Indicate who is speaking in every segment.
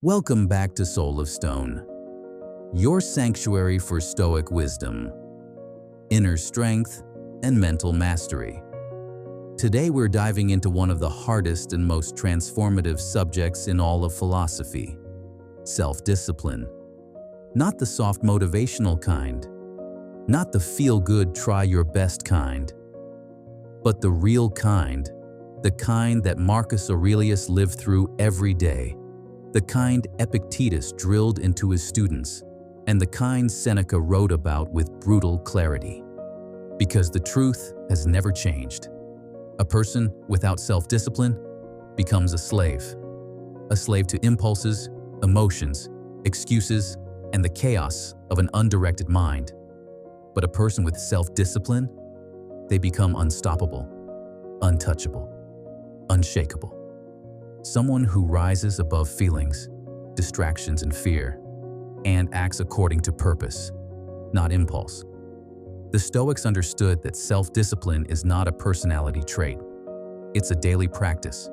Speaker 1: Welcome back to Soul of Stone, your sanctuary for Stoic wisdom, inner strength, and mental mastery. Today we're diving into one of the hardest and most transformative subjects in all of philosophy: self-discipline. Not the soft motivational kind, not the feel-good try-your-best kind, but the real kind, the kind that Marcus Aurelius lived through every day, the kind Epictetus drilled into his students, and the kind Seneca wrote about with brutal clarity. Because the truth has never changed. A person without self-discipline becomes a slave to impulses, emotions, excuses, and the chaos of an undirected mind. But a person with self-discipline, they become unstoppable, untouchable, unshakable. Someone who rises above feelings, distractions, and fear, and acts according to purpose, not impulse. The Stoics understood that self-discipline is not a personality trait. It's a daily practice,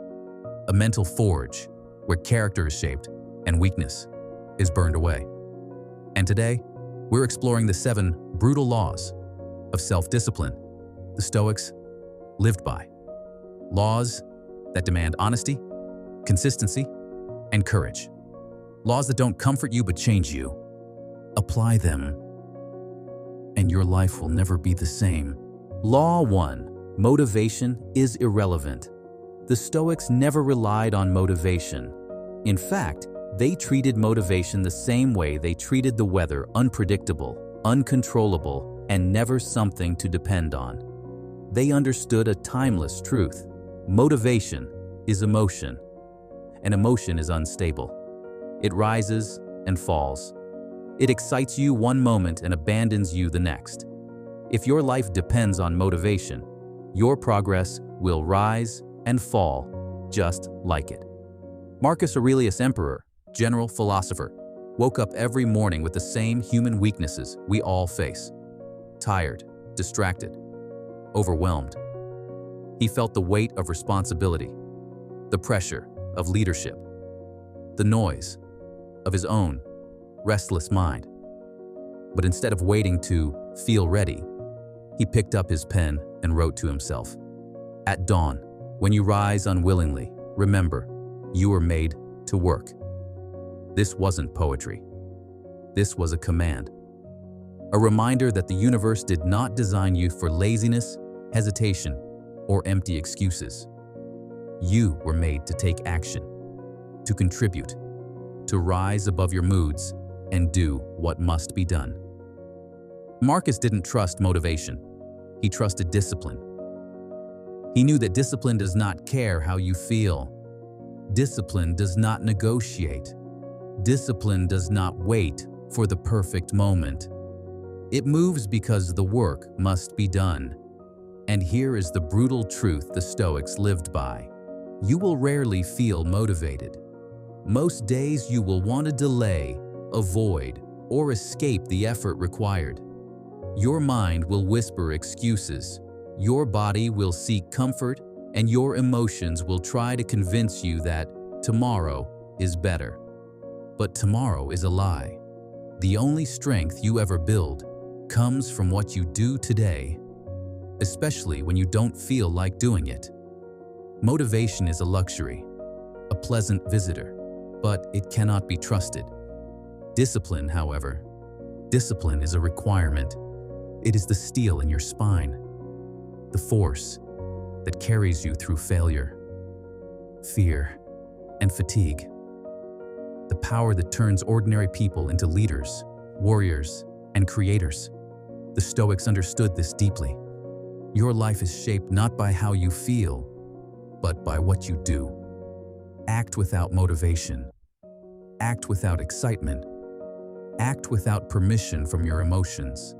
Speaker 1: a mental forge where character is shaped and weakness is burned away. And today, we're exploring the 7 brutal laws of self-discipline the Stoics lived by. Laws that demand honesty, consistency, and courage. Laws that don't comfort you but change you. Apply them, and your life will never be the same. Law 1. Motivation is irrelevant. The Stoics never relied on motivation. In fact, they treated motivation the same way they treated the weather: unpredictable, uncontrollable, and never something to depend on. They understood a timeless truth. Motivation is emotion, and emotion is unstable. It rises and falls. It excites you one moment and abandons you the next. If your life depends on motivation, your progress will rise and fall just like it. Marcus Aurelius, emperor, general, philosopher, woke up every morning with the same human weaknesses we all face: tired, distracted, overwhelmed. He felt the weight of responsibility, the pressure of leadership, the noise of his own restless mind. But instead of waiting to feel ready, he picked up his pen and wrote to himself, "At dawn, when you rise unwillingly, remember, you were made to work." This wasn't poetry. This was a command. A reminder that the universe did not design you for laziness, hesitation, or empty excuses. You were made to take action, to contribute, to rise above your moods and do what must be done. Marcus didn't trust motivation. He trusted discipline. He knew that discipline does not care how you feel. Discipline does not negotiate. Discipline does not wait for the perfect moment. It moves because the work must be done. And here is the brutal truth the Stoics lived by. You will rarely feel motivated. Most days you will want to delay, avoid, or escape the effort required. Your mind will whisper excuses, your body will seek comfort, and your emotions will try to convince you that tomorrow is better. But tomorrow is a lie. The only strength you ever build comes from what you do today, especially when you don't feel like doing it. Motivation is a luxury, a pleasant visitor, but it cannot be trusted. Discipline, however, discipline is a requirement. It is the steel in your spine, the force that carries you through failure, fear, and fatigue. The power that turns ordinary people into leaders, warriors, and creators. The Stoics understood this deeply. Your life is shaped not by how you feel, but by what you do. Act without motivation. Act without excitement. Act without permission from your emotions.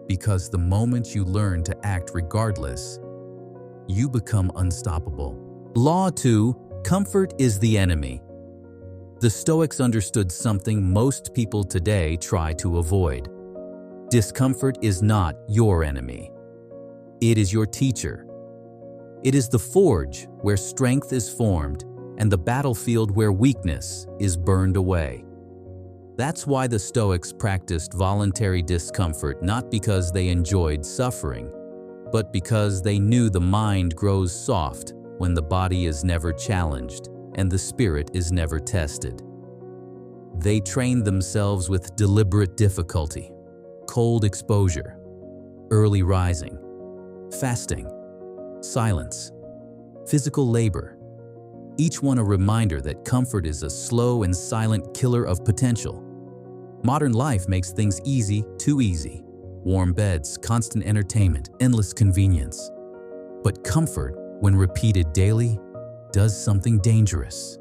Speaker 1: Because the moment you learn to act regardless, you become unstoppable. Law 2. Comfort is the enemy. The Stoics understood something most people today try to avoid. Discomfort is not your enemy. It is your teacher. It is the forge where strength is formed and the battlefield where weakness is burned away. That's why the Stoics practiced voluntary discomfort, not because they enjoyed suffering, but because they knew the mind grows soft when the body is never challenged and the spirit is never tested. They trained themselves with deliberate difficulty, cold exposure, early rising, fasting, silence, physical labor, each one a reminder that comfort is a slow and silent killer of potential. Modern life makes things easy, too easy. Warm beds, constant entertainment, endless convenience. But comfort, when repeated daily, does something dangerous.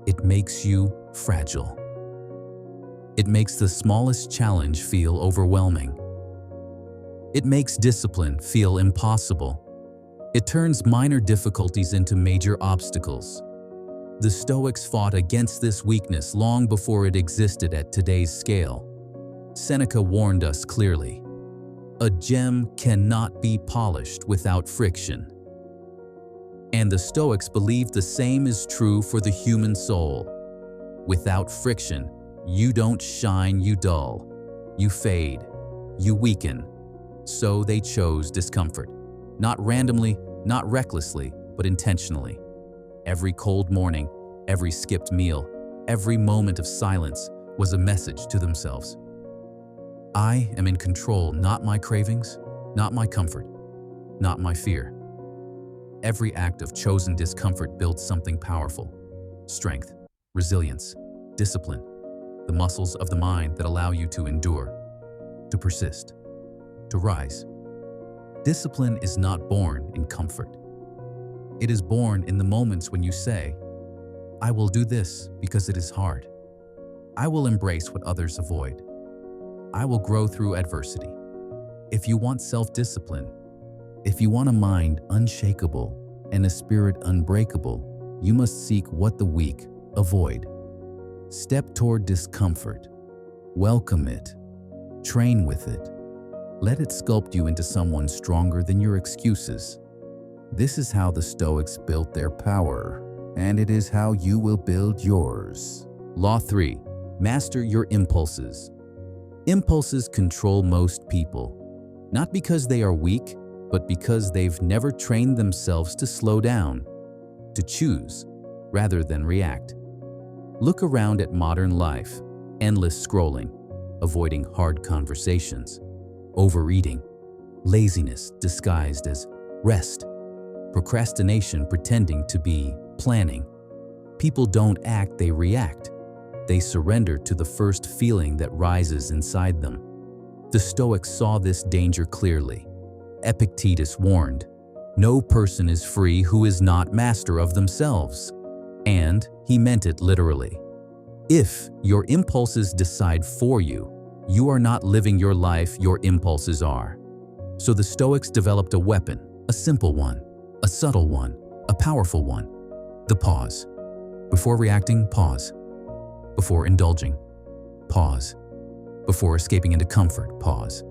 Speaker 1: It makes you fragile. It makes the smallest challenge feel overwhelming. It makes discipline feel impossible. It turns minor difficulties into major obstacles. The Stoics fought against this weakness long before it existed at today's scale. Seneca warned us clearly, "A gem cannot be polished without friction." And the Stoics believed the same is true for the human soul. Without friction, you don't shine, you dull, you fade, you weaken. So they chose discomfort. Not randomly, not recklessly, but intentionally. Every cold morning, every skipped meal, every moment of silence was a message to themselves. I am in control, not my cravings, not my comfort, not my fear. Every act of chosen discomfort builds something powerful: strength, resilience, discipline, the muscles of the mind that allow you to endure, to persist, to rise. Discipline is not born in comfort. It is born in the moments when you say, "I will do this because it is hard. I will embrace what others avoid. I will grow through adversity." If you want self-discipline, if you want a mind unshakable and a spirit unbreakable, you must seek what the weak avoid. Step toward discomfort. Welcome it. Train with it. Let it sculpt you into someone stronger than your excuses. This is how the Stoics built their power, and it is how you will build yours. Law 3. Master your impulses. Impulses control most people, not because they are weak, but because they've never trained themselves to slow down, to choose, rather than react. Look around at modern life: endless scrolling, avoiding hard conversations, overeating, laziness disguised as rest, procrastination pretending to be planning. People don't act, they react. They surrender to the first feeling that rises inside them. The Stoics saw this danger clearly. Epictetus warned, "No person is free who is not master of themselves." And he meant it literally. If your impulses decide for you, you are not living your life, your impulses are. So the Stoics developed a weapon, a simple one, a subtle one, a powerful one: the pause. Before reacting, pause. Before indulging, pause. Before escaping into comfort, pause.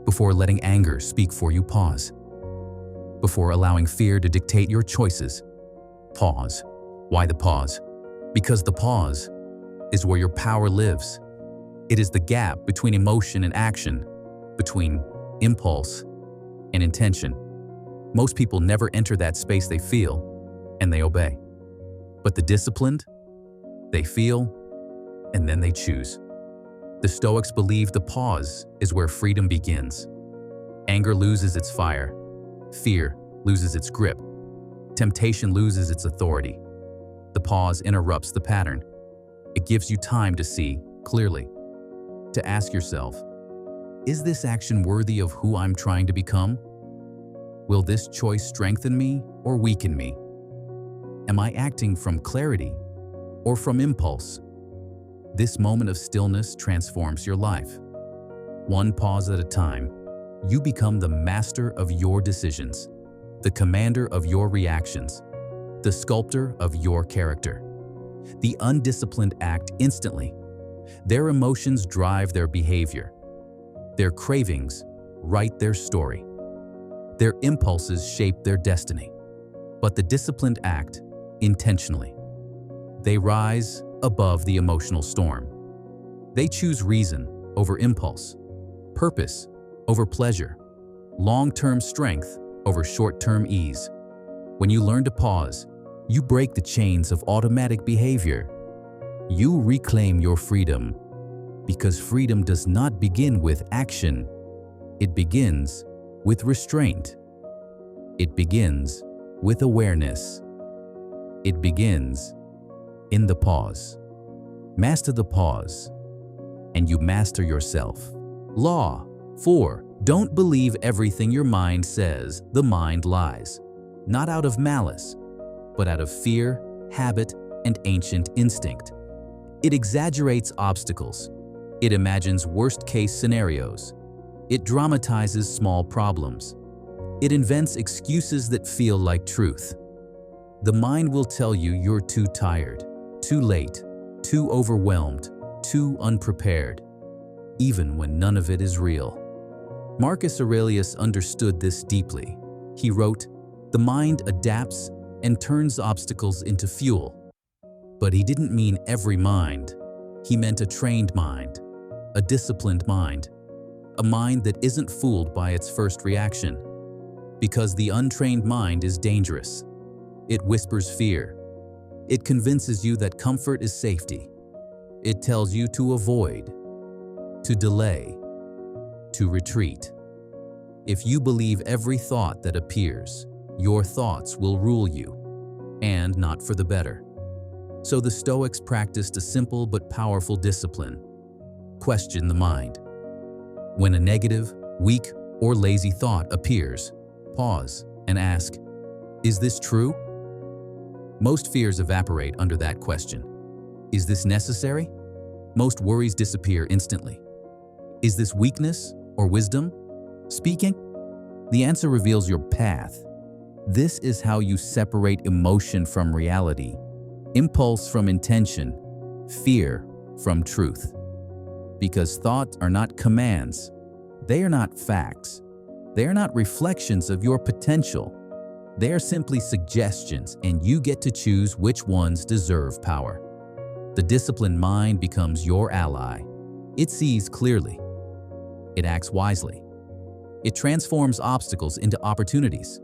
Speaker 1: Before letting anger speak for you, pause. Before allowing fear to dictate your choices, pause. Why the pause? Because the pause is where your power lives. It is the gap between emotion and action, between impulse and intention. Most people never enter that space. They feel and they obey. But the disciplined, they feel and then they choose. The Stoics believe the pause is where freedom begins. Anger loses its fire. Fear loses its grip. Temptation loses its authority. The pause interrupts the pattern. It gives you time to see clearly, to ask yourself, is this action worthy of who I'm trying to become? Will this choice strengthen me or weaken me? Am I acting from clarity or from impulse? This moment of stillness transforms your life. One pause at a time, you become the master of your decisions, the commander of your reactions, the sculptor of your character. The undisciplined act instantly. Their emotions drive their behavior. Their cravings write their story. Their impulses shape their destiny. But the disciplined act, intentionally. They rise above the emotional storm. They choose reason over impulse, purpose over pleasure, long-term strength over short-term ease. When you learn to pause, you break the chains of automatic behavior. You reclaim your freedom, because freedom does not begin with action. It begins with restraint. It begins with awareness. It begins in the pause. Master the pause, and you master yourself. Law 4. Don't believe everything your mind says. The mind lies, not out of malice, but out of fear, habit, and ancient instinct. It exaggerates obstacles. It imagines worst-case scenarios. It dramatizes small problems. It invents excuses that feel like truth. The mind will tell you you're too tired, too late, too overwhelmed, too unprepared, even when none of it is real. Marcus Aurelius understood this deeply. He wrote, "The mind adapts and turns obstacles into fuel." But he didn't mean every mind. He meant a trained mind, a disciplined mind, a mind that isn't fooled by its first reaction. Because the untrained mind is dangerous. It whispers fear. It convinces you that comfort is safety. It tells you to avoid, to delay, to retreat. If you believe every thought that appears, your thoughts will rule you, and not for the better. So the Stoics practiced a simple but powerful discipline. Question the mind. When a negative, weak, or lazy thought appears, pause and ask, "Is this true?" Most fears evaporate under that question. Is this necessary? Most worries disappear instantly. Is this weakness or wisdom speaking? The answer reveals your path. This is how you separate emotion from reality, impulse from intention, fear from truth. Because thoughts are not commands. They are not facts. They are not reflections of your potential. They are simply suggestions, and you get to choose which ones deserve power. The disciplined mind becomes your ally. It sees clearly. It acts wisely. It transforms obstacles into opportunities.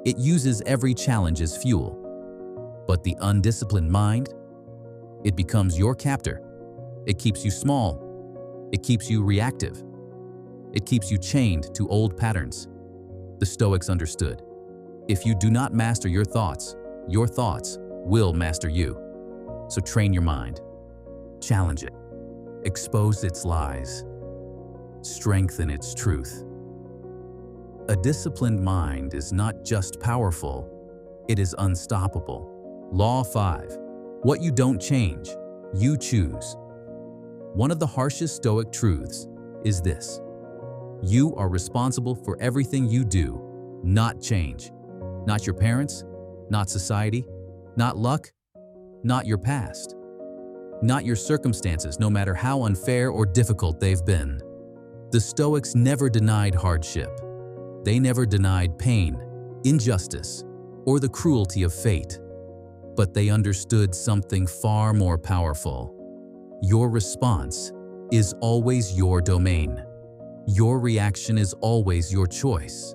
Speaker 1: It uses every challenge as fuel. But the undisciplined mind, it becomes your captor. It keeps you small. It keeps you reactive. It keeps you chained to old patterns. The Stoics understood. If you do not master your thoughts will master you. So train your mind. Challenge it. Expose its lies. Strengthen its truth. A disciplined mind is not just powerful, it is unstoppable. Law 5. What you don't change, you choose. One of the harshest Stoic truths is this: you are responsible for everything you do, not change. Not your parents, not society, not luck, not your past, not your circumstances, no matter how unfair or difficult they've been. The Stoics never denied hardship. They never denied pain, injustice, or the cruelty of fate. But they understood something far more powerful. Your response is always your domain. Your reaction is always your choice.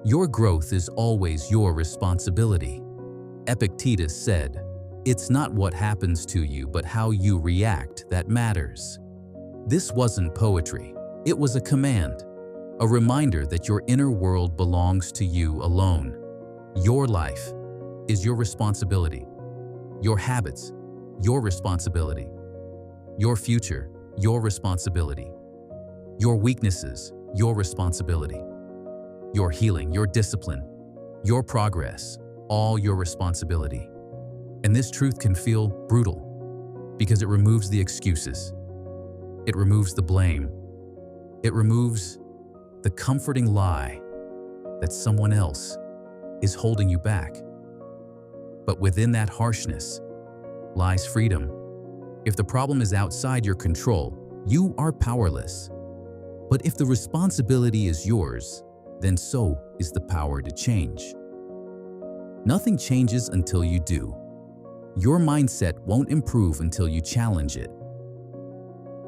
Speaker 1: Your growth is always your responsibility. Epictetus said, "It's not what happens to you, but how you react that matters." This wasn't poetry. It was a command, a reminder that your inner world belongs to you alone. Your life is your responsibility. Your habits, your responsibility. Your future, your responsibility. Your weaknesses, your responsibility. Your healing, your discipline, your progress, all your responsibility. And this truth can feel brutal because it removes the excuses. It removes the blame. It removes the comforting lie that someone else is holding you back. But within that harshness lies freedom. If the problem is outside your control, you are powerless. But if the responsibility is yours, then so is the power to change. Nothing changes until you do. Your mindset won't improve until you challenge it.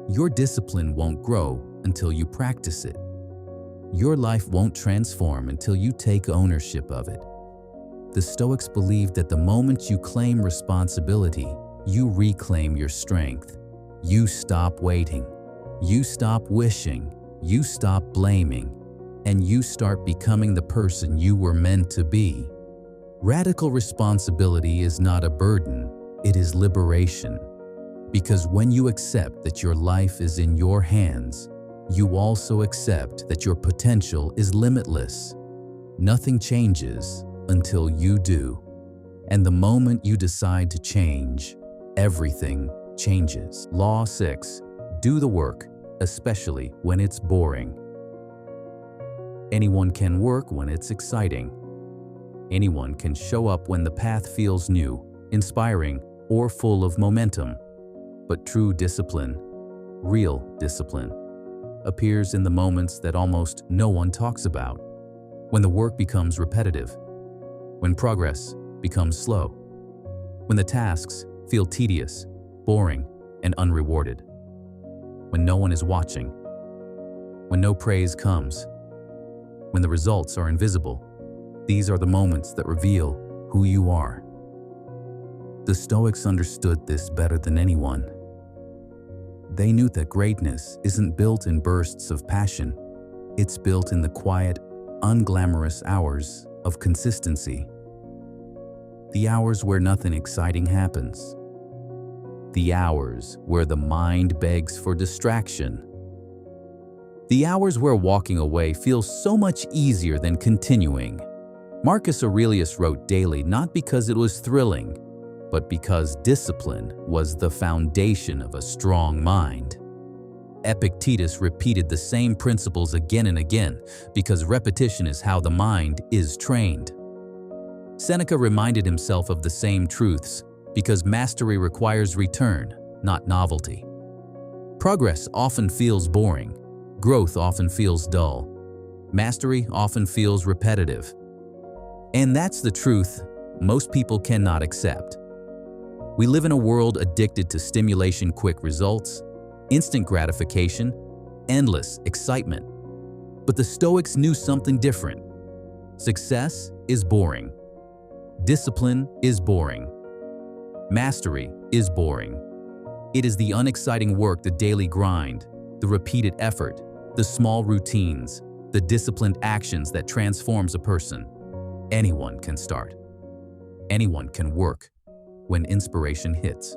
Speaker 1: Your discipline won't grow until you practice it. Your life won't transform until you take ownership of it. The Stoics believed that the moment you claim responsibility, you reclaim your strength. You stop waiting. You stop wishing. You stop blaming. And you start becoming the person you were meant to be. Radical responsibility is not a burden, it is liberation. Because when you accept that your life is in your hands, you also accept that your potential is limitless. Nothing changes until you do. And the moment you decide to change, everything changes. Law 6. Do the work, especially when it's boring. Anyone can work when it's exciting. Anyone can show up when the path feels new, inspiring, or full of momentum. But true discipline, real discipline, appears in the moments that almost no one talks about. When the work becomes repetitive, when progress becomes slow, when the tasks feel tedious, boring, and unrewarded, when no one is watching, when no praise comes, when the results are invisible. These are the moments that reveal who you are. The Stoics understood this better than anyone. They knew that greatness isn't built in bursts of passion. It's built in the quiet, unglamorous hours of consistency. The hours where nothing exciting happens. The hours where the mind begs for distraction. The hours where walking away feels so much easier than continuing. Marcus Aurelius wrote daily not because it was thrilling, but because discipline was the foundation of a strong mind. Epictetus repeated the same principles again and again because repetition is how the mind is trained. Seneca reminded himself of the same truths because mastery requires return, not novelty. Progress often feels boring. Growth often feels dull. Mastery often feels repetitive. And that's the truth most people cannot accept. We live in a world addicted to stimulation, quick results, instant gratification, endless excitement. But the Stoics knew something different. Success is boring. Discipline is boring. Mastery is boring. It is the unexciting work, the daily grind, the repeated effort, the small routines, the disciplined actions that transforms a person. Anyone can start. Anyone can work when inspiration hits.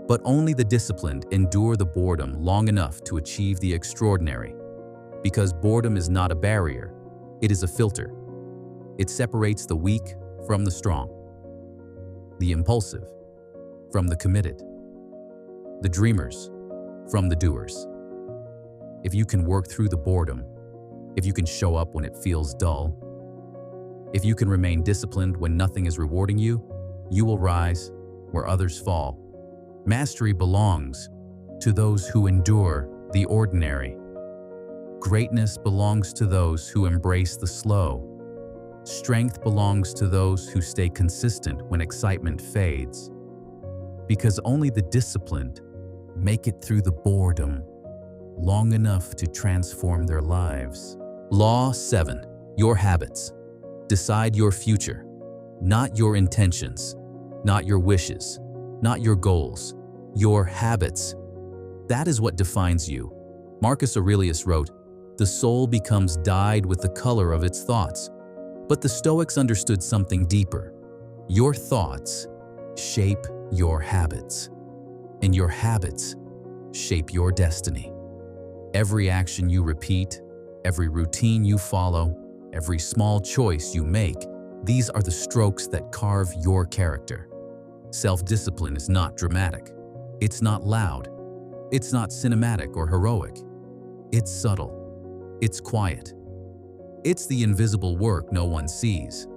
Speaker 1: But only the disciplined endure the boredom long enough to achieve the extraordinary. Because boredom is not a barrier, it is a filter. It separates the weak from the strong, the impulsive from the committed, the dreamers from the doers. If you can work through the boredom, if you can show up when it feels dull, if you can remain disciplined when nothing is rewarding you, you will rise where others fall. Mastery belongs to those who endure the ordinary. Greatness belongs to those who embrace the slow. Strength belongs to those who stay consistent when excitement fades. Because only the disciplined make it through the boredom long enough to transform their lives. Law 7. Your habits. Decide your future, not your intentions, not your wishes, not your goals, your habits. That is what defines you. Marcus Aurelius wrote, "The soul becomes dyed with the color of its thoughts." But the Stoics understood something deeper. Your thoughts shape your habits, and your habits shape your destiny. Every action you repeat, every routine you follow, every small choice you make, these are the strokes that carve your character. Self-discipline is not dramatic. It's not loud. It's not cinematic or heroic. It's subtle. It's quiet. It's the invisible work no one sees.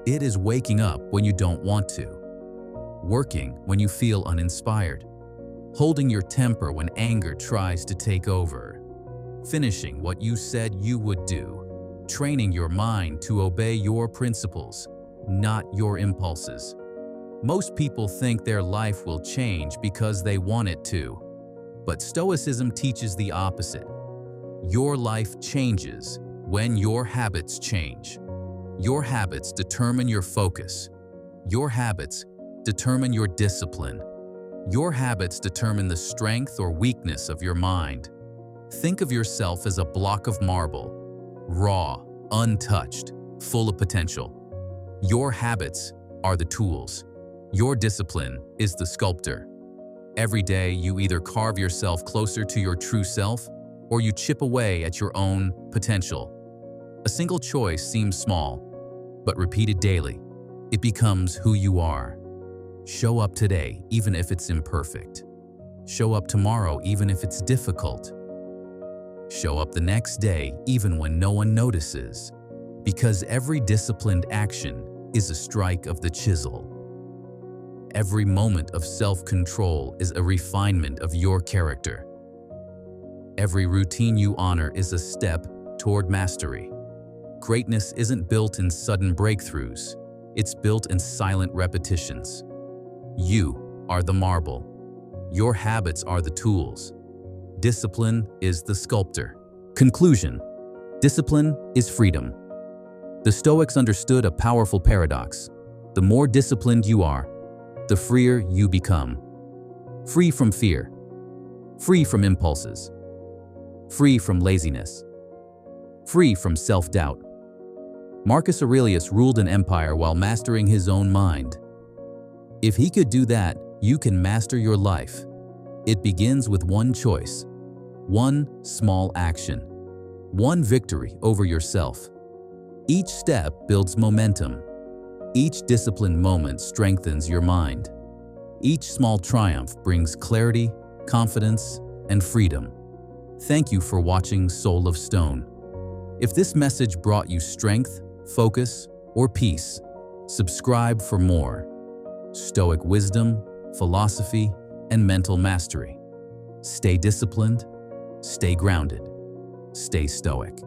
Speaker 1: It is waking up when you don't want to, working when you feel uninspired, holding your temper when anger tries to take over, finishing what you said you would do, training your mind to obey your principles, not your impulses. Most people think their life will change because they want it to. But Stoicism teaches the opposite. Your life changes when your habits change. Your habits determine your focus. Your habits determine your discipline. Your habits determine the strength or weakness of your mind. Think of yourself as a block of marble, raw, untouched, full of potential. Your habits are the tools. Your discipline is the sculptor. Every day, you either carve yourself closer to your true self or you chip away at your own potential. A single choice seems small, but repeated daily, it becomes who you are. Show up today, even if it's imperfect. Show up tomorrow, even if it's difficult. Show up the next day, even when no one notices. Because every disciplined action is a strike of the chisel. Every moment of self-control is a refinement of your character. Every routine you honor is a step toward mastery. Greatness isn't built in sudden breakthroughs. It's built in silent repetitions. You are the marble. Your habits are the tools. Discipline is the sculptor. Conclusion: discipline is freedom. The Stoics understood a powerful paradox. The more disciplined you are, the freer you become. Free from fear. Free from impulses. Free from laziness. Free from self-doubt. Marcus Aurelius ruled an empire while mastering his own mind. If he could do that, you can master your life. It begins with one choice, one small action, one victory over yourself. Each step builds momentum. Each disciplined moment strengthens your mind. Each small triumph brings clarity, confidence, and freedom. Thank you for watching Soul of Stone. If this message brought you strength, focus, or peace, subscribe for more. Stoic wisdom, philosophy, and mental mastery. Stay disciplined, stay grounded, stay stoic.